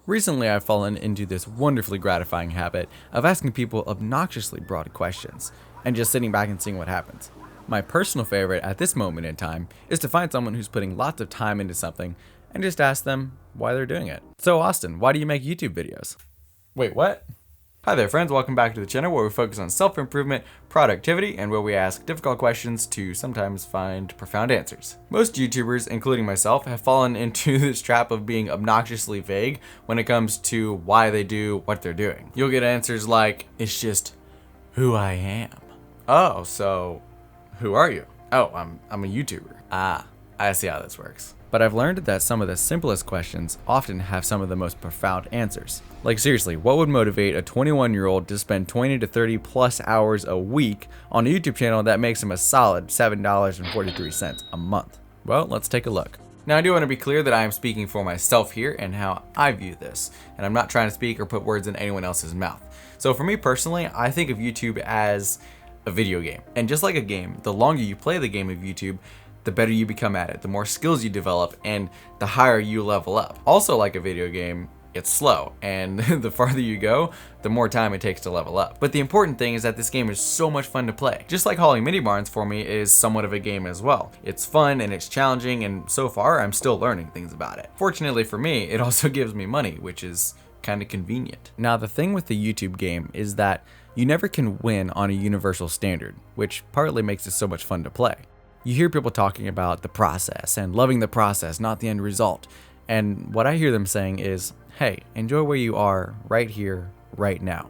Recently, I've fallen into this wonderfully gratifying habit of asking people obnoxiously broad questions and just sitting back and seeing what happens. My personal favorite at this moment in time is to find someone who's putting lots of time into something and just ask them why they're doing it. So, Austin, why do you make YouTube videos? Wait, what? Hi there, friends. Welcome back to the channel where we focus on self-improvement, productivity, and where we ask difficult questions to sometimes find profound answers. Most YouTubers, including myself, have fallen into this trap of being obnoxiously vague when it comes to why they do what they're doing. You'll get answers like, it's just who I am. Oh, so who are you? Oh, I'm a YouTuber. Ah, I see how this works. But I've learned that some of the simplest questions often have some of the most profound answers. Like seriously, what would motivate a 21-year-old to spend 20 to 30 plus hours a week on a YouTube channel that makes him a solid $7.43 a month? Well, let's take a look. Now, I do want to be clear that I am speaking for myself here and how I view this, and I'm not trying to speak or put words in anyone else's mouth. So for me personally, I think of YouTube as a video game. And just like a game, the longer you play the game of YouTube, the better you become at it, the more skills you develop, and the higher you level up. Also, like a video game, it's slow, and the farther you go, the more time it takes to level up. But the important thing is that this game is so much fun to play. Just like hauling mini barns for me is somewhat of a game as well. It's fun and it's challenging, and so far I'm still learning things about it. Fortunately for me, it also gives me money, which is kind of convenient. Now, the thing with the YouTube game is that you never can win on a universal standard, which partly makes it so much fun to play. You hear people talking about the process and loving the process, not the end result. And what I hear them saying is, hey, enjoy where you are right here, right now.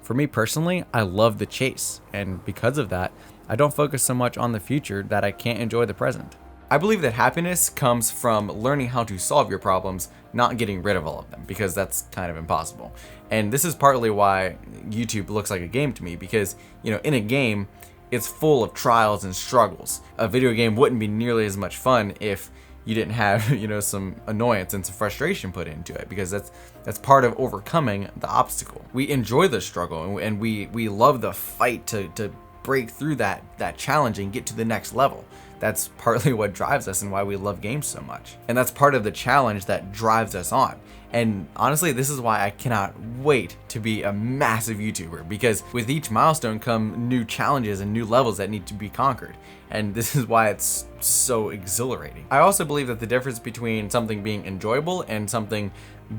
For me personally, I love the chase. And because of that, I don't focus so much on the future that I can't enjoy the present. I believe that happiness comes from learning how to solve your problems, not getting rid of all of them, because that's kind of impossible. And this is partly why YouTube looks like a game to me, because, in a game, it's full of trials and struggles. A video game wouldn't be nearly as much fun if you didn't have, some annoyance and some frustration put into it, because that's part of overcoming the obstacle. We enjoy the struggle, and we love the fight to break through that challenge and get to the next level. That's partly what drives us and why we love games so much. And that's part of the challenge that drives us on. And honestly, this is why I cannot wait to be a massive YouTuber, because with each milestone come new challenges and new levels that need to be conquered. And this is why it's so exhilarating. I also believe that the difference between something being enjoyable and something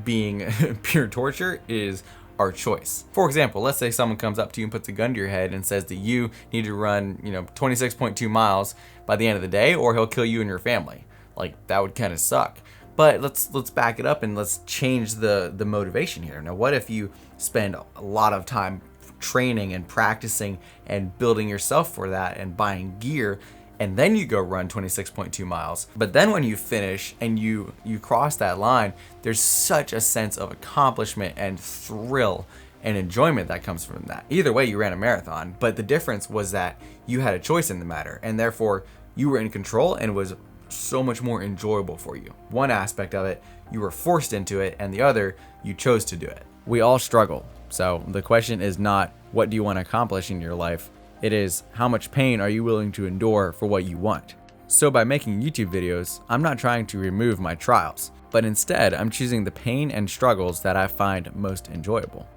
being pure torture is our choice. For example, let's say someone comes up to you and puts a gun to your head and says that you need to run, 26.2 miles by the end of the day, or he'll kill you and your family. Like, that would kind of suck. But let's back it up and let's change the motivation here. Now, what if you spend a lot of time training and practicing and building yourself for that and buying gear, and then you go run 26.2 miles. But then when you finish and you cross that line, there's such a sense of accomplishment and thrill and enjoyment that comes from that. Either way, you ran a marathon, but the difference was that you had a choice in the matter, and therefore you were in control, and it was so much more enjoyable for you. One aspect of it, you were forced into it, and the other, you chose to do it. We all struggle. So the question is not, what do you want to accomplish in your life? It is, how much pain are you willing to endure for what you want? So by making YouTube videos, I'm not trying to remove my trials, but instead I'm choosing the pain and struggles that I find most enjoyable.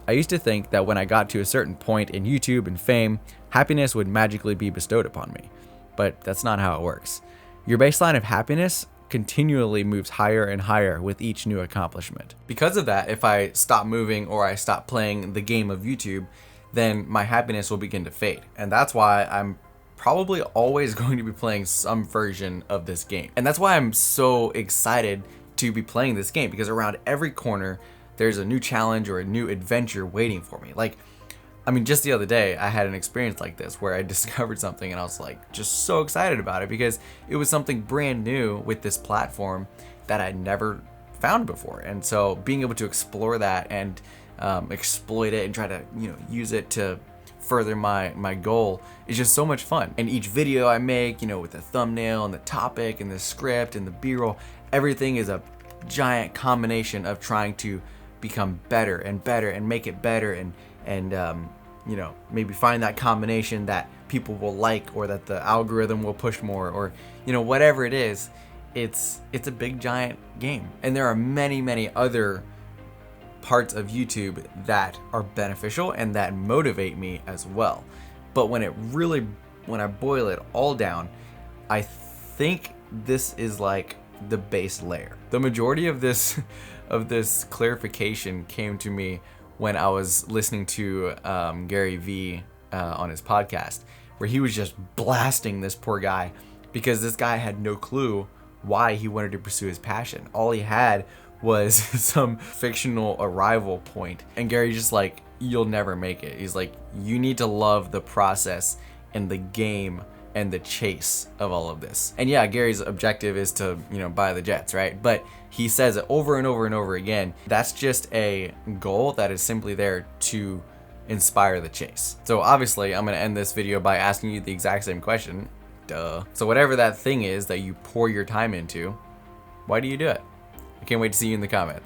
I used to think that when I got to a certain point in YouTube and fame, happiness would magically be bestowed upon me, but that's not how it works. Your baseline of happiness continually moves higher and higher with each new accomplishment. Because of that, if I stop moving or I stop playing the game of YouTube, then my happiness will begin to fade. And that's why I'm probably always going to be playing some version of this game. And that's why I'm so excited to be playing this game, because around every corner, there's a new challenge or a new adventure waiting for me. Just the other day, I had an experience like this where I discovered something and I was just so excited about it, because it was something brand new with this platform that I'd never found before. And so being able to explore that and exploit it and try to use it to further my goal is just so much fun. And each video I make, with the thumbnail and the topic and the script and the b-roll, everything is a giant combination of trying to become better and better and make it better and maybe find that combination that people will like, or that the algorithm will push more, or whatever it is. it's a big giant game. And there are many other parts of YouTube that are beneficial and that motivate me as well. But when I boil it all down, I think this is like the base layer. The majority of this clarification came to me when I was listening to Gary Vee on his podcast, where he was just blasting this poor guy because this guy had no clue why he wanted to pursue his passion. All he had was some fictional arrival point, and Gary's just like, you'll never make it. He's like, you need to love the process and the game and the chase of all of this. And yeah, Gary's objective is to, buy the jets, right? But he says it over and over and over again. That's just a goal that is simply there to inspire the chase. So obviously I'm gonna end this video by asking you the exact same question. Duh. So whatever that thing is that you pour your time into, why do you do it? I can't wait to see you in the comments.